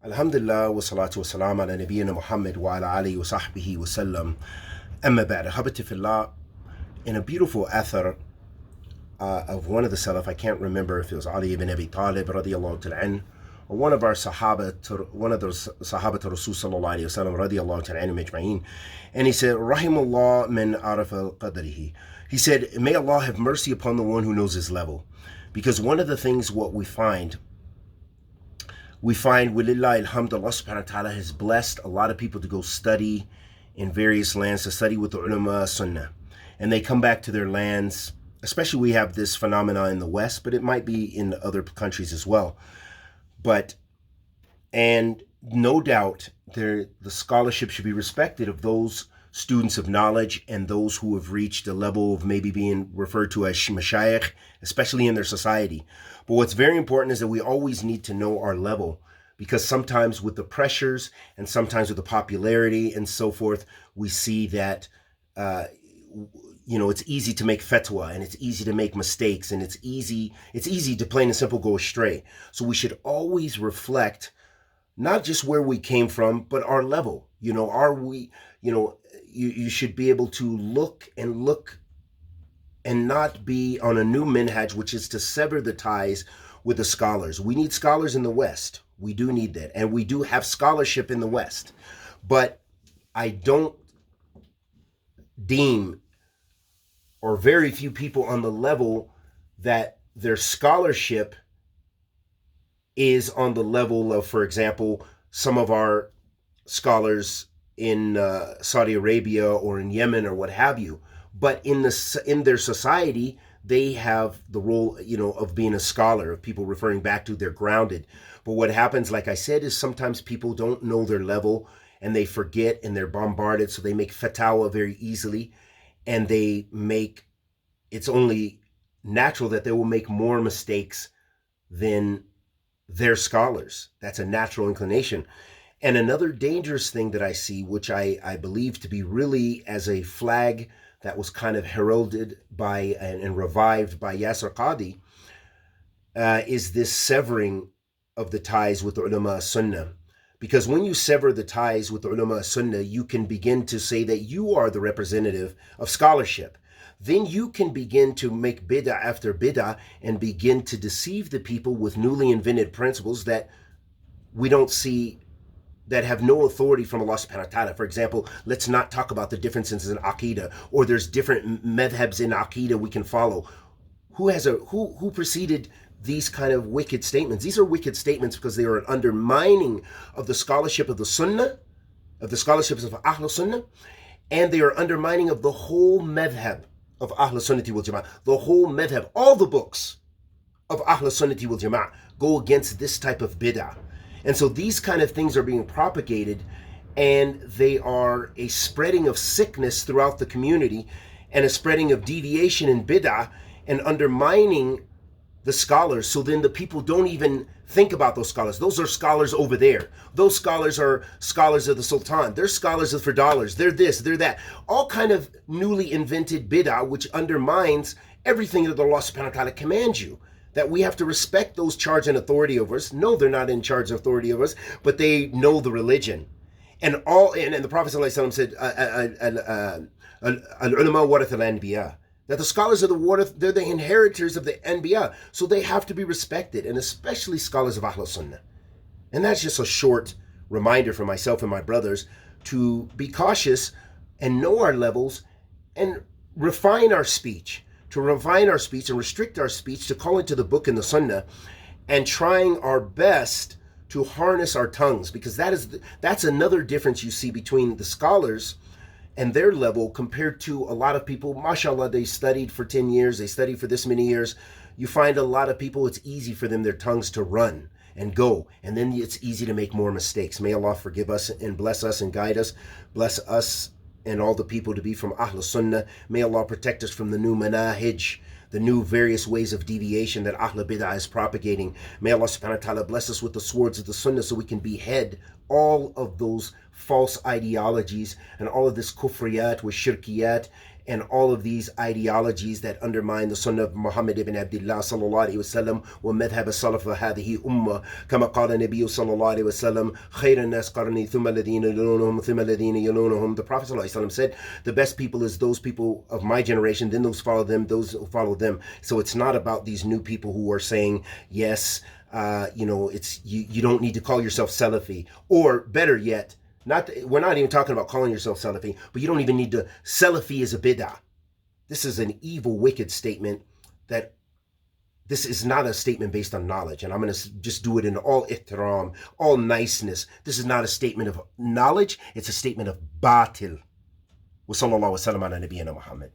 Alhamdulillah wa salatu wa salam ala nabiyyina Muhammad wa ala alihi wa sahbihi wa sallam. Amma ba'd. Habati fillah, in a beautiful athar of one of the Salaf, I can't remember if it was Ali ibn Abi Talib radiallahu ta'ala anhu, or one of the Sahaba to Rasul sallallahu alayhi wa sallam radiallahu ta'ala anhu majma'in. And he said, Rahimullah min arafa qadrihi. He said, may Allah have mercy upon the one who knows his level. Because one of the things what we find, walillah alhamd, Allah subhanahu wa ta'ala has blessed a lot of people to go study in various lands, to study with the ulama sunnah. And they come back to their lands, especially we have this phenomena in the West, but it might be in other countries as well. And no doubt the scholarship should be respected of those students of knowledge and those who have reached a level of maybe being referred to as mashayikh, especially in their society. But what's very important is that we always need to know our level, because sometimes with the pressures and sometimes with the popularity and so forth, we see that it's easy to make fatwa and it's easy to make mistakes and it's easy to plain and simple go astray. So we should always reflect not just where we came from, but our level. You should be able to look and not be on a new minhaj, which is to sever the ties with the scholars. We need scholars in the West. We do need that. And we do have scholarship in the West. But I don't deem, or very few people on the level that their scholarship is on the level of, for example, some of our scholars in Saudi Arabia or in Yemen or what have you. But in their society, they have the role, of being a scholar, of people referring back to they're grounded. But what happens, like I said, is sometimes people don't know their level and they forget and they're bombarded. So they make fatwa very easily, and it's only natural that they will make more mistakes than their scholars. That's a natural inclination. And another dangerous thing that I see, which I believe to be really as a flag that was kind of heralded by and revived by Yasir Qadi, is this severing of the ties with the ulama sunnah. Because when you sever the ties with the ulama sunnah, you can begin to say that you are the representative of scholarship. Then you can begin to make bid'ah after bid'ah and begin to deceive the people with newly invented principles that we don't see, that have no authority from Allah subhanahu wa ta'ala. For example, let's not talk about the differences in Aqidah, or there's different madhabs in Aqidah we can follow. Who preceded these kind of wicked statements? These are wicked statements because they are an undermining of the scholarship of the Sunnah, of the scholarships of Ahl Sunnah, and they are undermining of the whole madhab of Ahl Sunnati wal Jama'ah. The whole madhab, all the books of Ahl Sunnati wal Jama'ah go against this type of bid'ah. And so these kind of things are being propagated, and they are a spreading of sickness throughout the community and a spreading of deviation in bid'ah and undermining the scholars. So then the people don't even think about those scholars. Those are scholars over there. Those scholars are scholars of the Sultan. They're scholars for dollars. They're this, they're that. All kind of newly invented bid'ah, which undermines everything that Allah subhanahu wa ta'ala commands you. That we have to respect those charged in authority over us. No, they're not in charge of authority over us, but they know the religion. And the Prophet ﷺ said, al-ulama warath al-anbiya, that the scholars of the warath, they're the inheritors of the anbiya. So they have to be respected, and especially scholars of Ahl Sunnah. And that's just a short reminder for myself and my brothers to be cautious and know our levels and refine our speech. And restrict our speech to call into the book and the sunnah, and trying our best to harness our tongues, because that's another difference you see between the scholars and their level compared to a lot of people. Mashallah, they studied for 10 years, they studied for this many years. You find a lot of people, it's easy for them, their tongues to run and go, and then it's easy to make more mistakes. May Allah forgive us and bless us and guide us. Bless us and all the people to be from Ahl Sunnah. May Allah protect us from the new manahij, the new various ways of deviation that Ahl Bid'ah is propagating. May Allah subhanahu wa ta'ala bless us with the swords of the Sunnah so we can behead all of those false ideologies and all of this kufriyat with shirkiyat and all of these ideologies that undermine the Sunnah of Muhammad ibn Abdullah sallallahu alaihi wasallam ومذهب السلف هذه أمة كما قال النبي صلى الله عليه وسلم خير الناس قرني ثم الذين يلونهم ثم الذين يلونهم. The Prophet sallallahu alaihi wasallam said the best people is those people of my generation, then those follow them, those who follow them. So it's not about these new people who are saying yes, it's you don't need to call yourself Salafi, or better yet, we're not even talking about calling yourself Salafi, but you don't even need to. Salafi is a bid'ah. This is an evil, wicked statement. That this is not a statement based on knowledge, and I'm going to just do it in all ihtiram, all niceness. This is not a statement of knowledge. It's a statement of batil. Wa sallallahu wa sallam ala nabiyyina Muhammad.